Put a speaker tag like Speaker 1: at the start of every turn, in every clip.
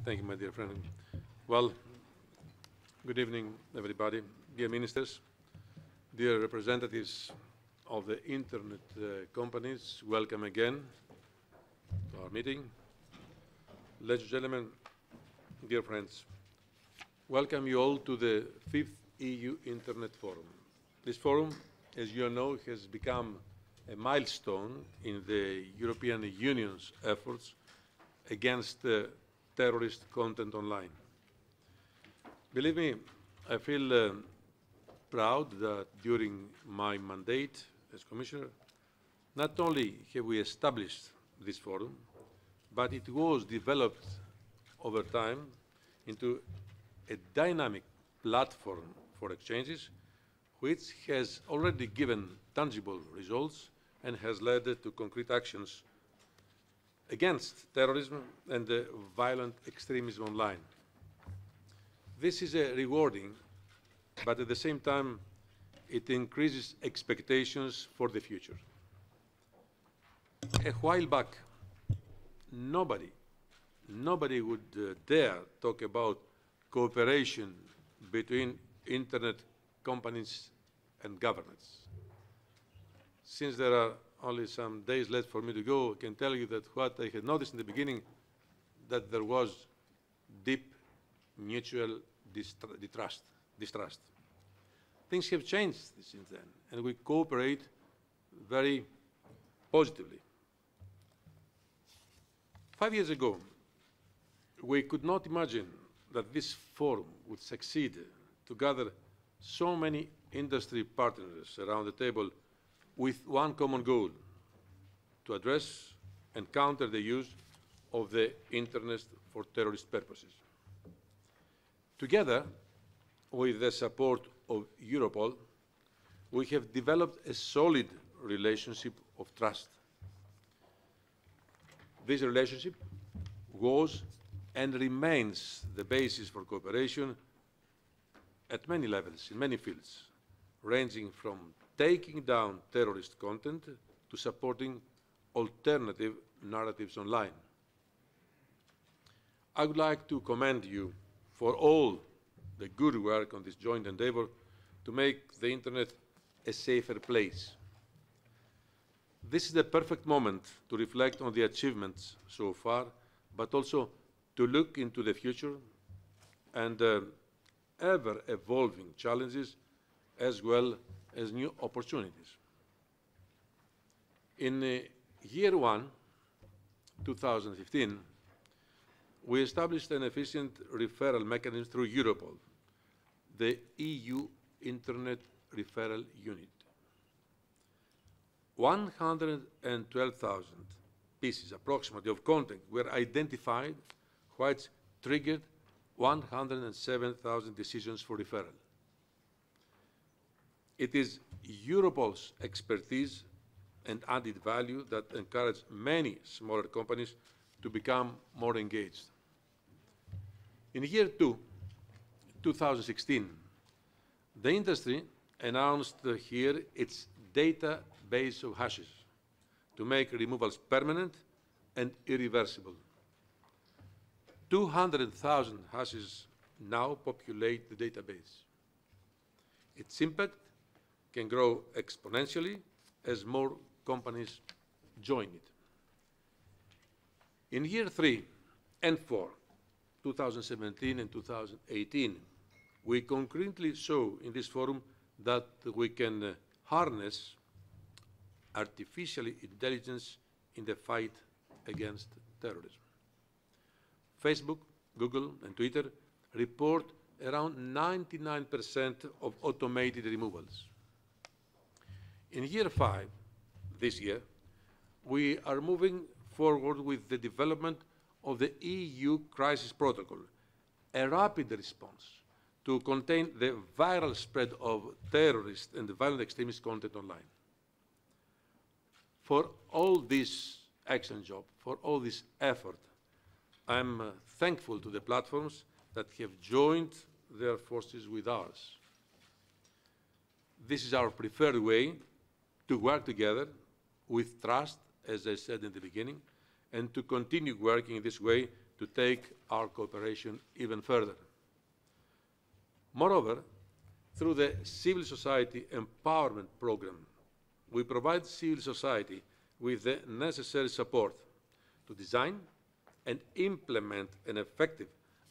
Speaker 1: Thank you, my dear friend. Well, good evening, everybody. Dear ministers, dear representatives of the Internet companies, welcome again to our meeting. Ladies and gentlemen, dear friends, welcome you all to the 5th EU Internet Forum. This forum, as you know, has become a milestone in the European Union's efforts against terrorist content online. Believe me, I feel proud that during my mandate as Commissioner, not only have we established this forum, but it was developed over time into a dynamic platform for exchanges, which has already given tangible results and has led to concrete actions against terrorism and violent extremism online. This is rewarding, but at the same time, it increases expectations for the future. A while back, nobody would dare talk about cooperation between Internet companies and governments. Since there are only some days left for me to go, I can tell you that what I had noticed in the beginning, that there was deep mutual distrust. Things have changed since then, and we cooperate very positively. 5 years ago, we could not imagine that this forum would succeed to gather so many industry partners around the table with one common goal: to address and counter the use of the Internet for terrorist purposes. Together, with the support of Europol, we have developed a solid relationship of trust. This relationship was and remains the basis for cooperation at many levels, in many fields, ranging from taking down terrorist content to supporting alternative narratives online. I would like to commend you for all the good work on this joint endeavor to make the Internet a safer place. This is the perfect moment to reflect on the achievements so far, but also to look into the future and ever-evolving challenges, as well as new opportunities. In year 1, 2015, we established an efficient referral mechanism through Europol, the EU Internet Referral Unit. 112,000 pieces, approximately, of content were identified, which triggered 107,000 decisions for referral. It is Europol's expertise and added value that encourage many smaller companies to become more engaged. In year 2, 2016, the industry announced here its database of hashes to make removals permanent and irreversible. 200,000 hashes now populate the database. Its impact can grow exponentially as more companies join it. In year 3 and 4, 2017 and 2018, we concretely saw in this forum that we can harness artificial intelligence in the fight against terrorism. Facebook, Google, and Twitter report around 99% of automated removals. In year 5, this year, we are moving forward with the development of the EU Crisis Protocol, a rapid response to contain the viral spread of terrorist and violent extremist content online. For all this excellent job, for all this effort, I'm thankful to the platforms that have joined their forces with ours. This is our preferred way to work together with trust, as I said in the beginning, and to continue working this way to take our cooperation even further. Moreover, through the Civil Society Empowerment Programme, we provide civil society with the necessary support to design and implement an effective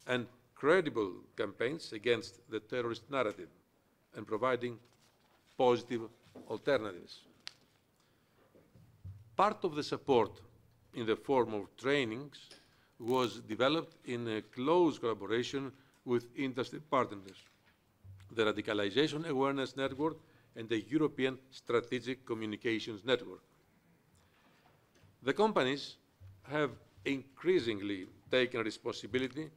Speaker 1: and credible campaigns against the terrorist narrative and providing positive alternatives. Part of the support in the form of trainings was developed in a close collaboration with industry partners, the Radicalization Awareness Network and the European Strategic Communications Network. The companies have increasingly taken responsibility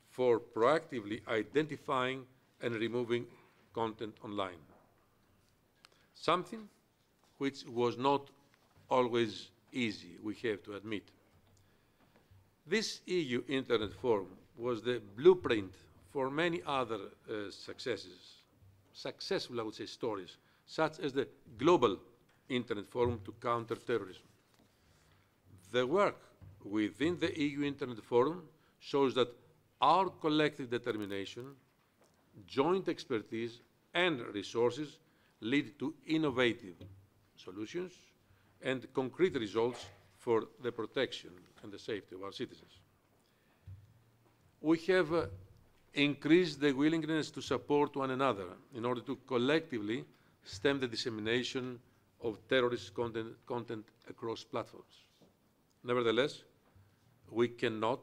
Speaker 1: for proactively identifying and removing content online, something which was not always easy, we have to admit. This EU Internet Forum was the blueprint for many other successful, I would say, stories, such as the Global Internet Forum to counter terrorism. The work within the EU Internet Forum shows that our collective determination, joint expertise, and resources lead to innovative solutions and concrete results for the protection and the safety of our citizens. We have increased the willingness to support one another in order to collectively stem the dissemination of terrorist content across platforms. Nevertheless, we cannot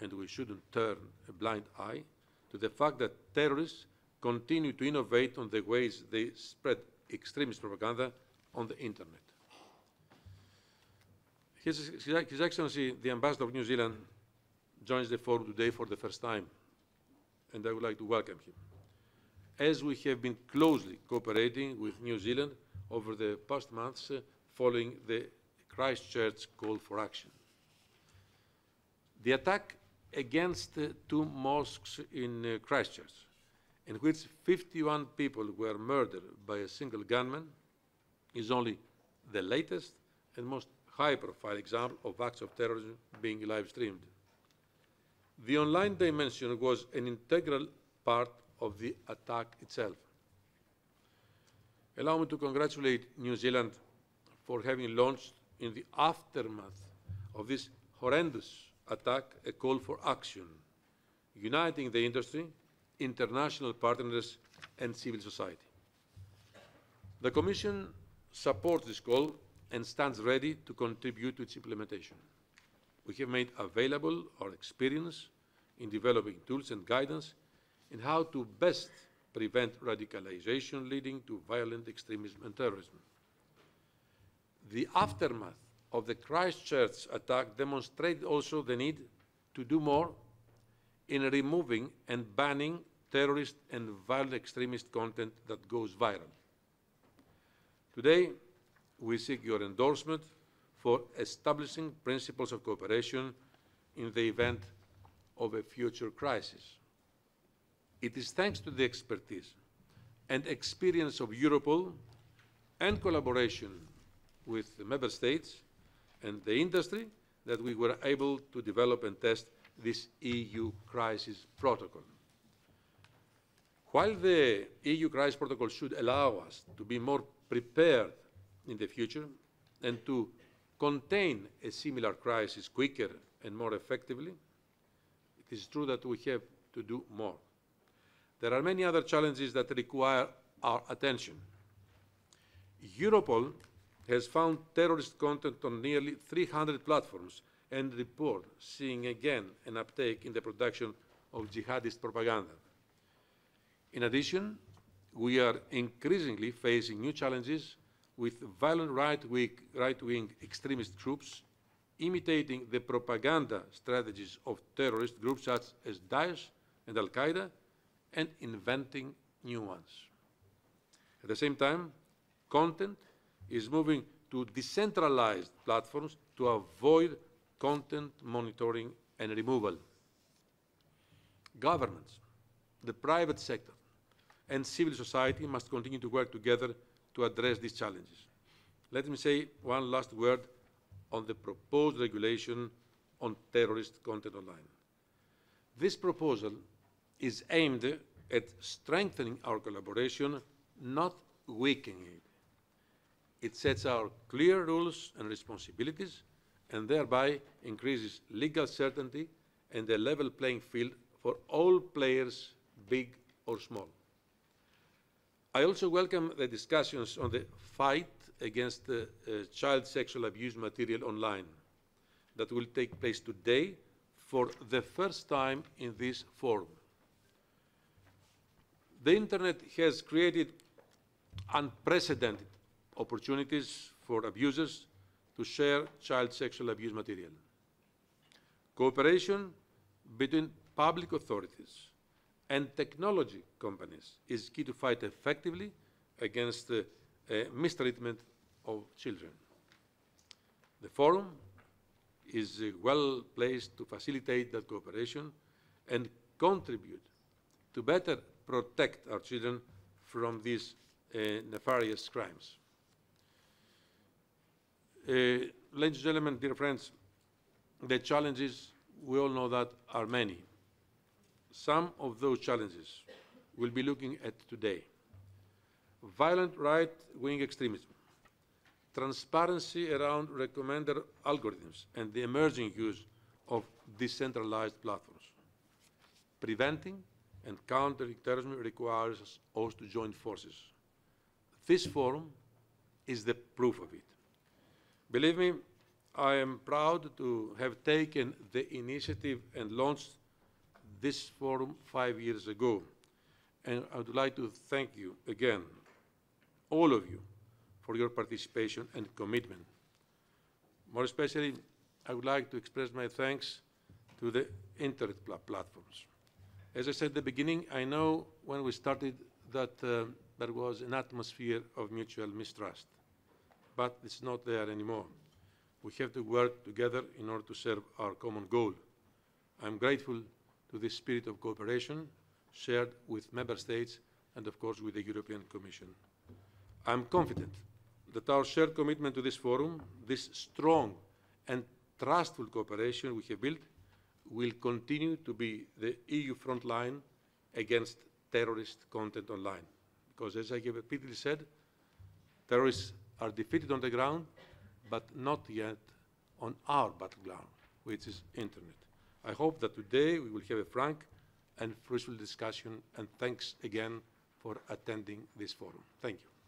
Speaker 1: and we shouldn't turn a blind eye to the fact that terrorists continue to innovate on the ways they spread extremist propaganda on the Internet. His Excellency, the Ambassador of New Zealand, joins the forum today for the first time, and I would like to welcome him, as we have been closely cooperating with New Zealand over the past months following the Christchurch call for action. The attack against two mosques in Christchurch, in which 51 people were murdered by a single gunman, is only the latest and most high-profile example of acts of terrorism being live-streamed. The online dimension was an integral part of the attack itself. Allow me to congratulate New Zealand for having launched, in the aftermath of this horrendous attack, a call for action, uniting the industry, international partners, and civil society. The Commission supports this call and stands ready to contribute to its implementation. We have made available our experience in developing tools and guidance in how to best prevent radicalization leading to violent extremism and terrorism. The aftermath of the Christchurch attack demonstrated also the need to do more in removing and banning terrorist and violent extremist content that goes viral. Today, we seek your endorsement for establishing principles of cooperation in the event of a future crisis. It is thanks to the expertise and experience of Europol and collaboration with the member states and the industry that we were able to develop and test this EU crisis protocol. While the EU crisis protocol should allow us to be more prepared in the future and to contain a similar crisis quicker and more effectively, it is true that we have to do more. There are many other challenges that require our attention. Europol has found terrorist content on nearly 300 platforms and report seeing again an uptake in the production of jihadist propaganda. In addition, we are increasingly facing new challenges with violent right-wing extremist groups imitating the propaganda strategies of terrorist groups such as Daesh and Al-Qaeda and inventing new ones. At the same time, content is moving to decentralized platforms to avoid content monitoring and removal. Governments, the private sector, and civil society must continue to work together to address these challenges. Let me say one last word on the proposed regulation on terrorist content online. This proposal is aimed at strengthening our collaboration, not weakening it. It sets out clear rules and responsibilities and thereby increases legal certainty and a level playing field for all players, big or small. I also welcome the discussions on the fight against child sexual abuse material online that will take place today for the first time in this forum. The Internet has created unprecedented opportunities for abusers to share child sexual abuse material. Cooperation between public authorities and technology companies is key to fight effectively against mistreatment of children. The forum is well placed to facilitate that cooperation and contribute to better protect our children from these nefarious crimes. Ladies and gentlemen, dear friends, the challenges, we all know that, are many. Some of those challenges we'll be looking at today. Violent right-wing extremism, transparency around recommender algorithms and the emerging use of decentralized platforms. Preventing and countering terrorism requires us all to join forces. This forum is the proof of it. Believe me, I am proud to have taken the initiative and launched this forum 5 years ago. And I would like to thank you again, all of you, for your participation and commitment. More especially, I would like to express my thanks to the internet platforms. As I said at the beginning, I know when we started that there was an atmosphere of mutual mistrust, but it's not there anymore. We have to work together in order to serve our common goal. I'm grateful to this spirit of cooperation shared with Member States and, of course, with the European Commission. I'm confident that our shared commitment to this forum, this strong and trustful cooperation we have built, will continue to be the EU front line against terrorist content online. Because, as I have repeatedly said, terrorists are defeated on the ground, but not yet on our battleground, which is internet. I hope that today we will have a frank and fruitful discussion, and thanks again for attending this forum. Thank you.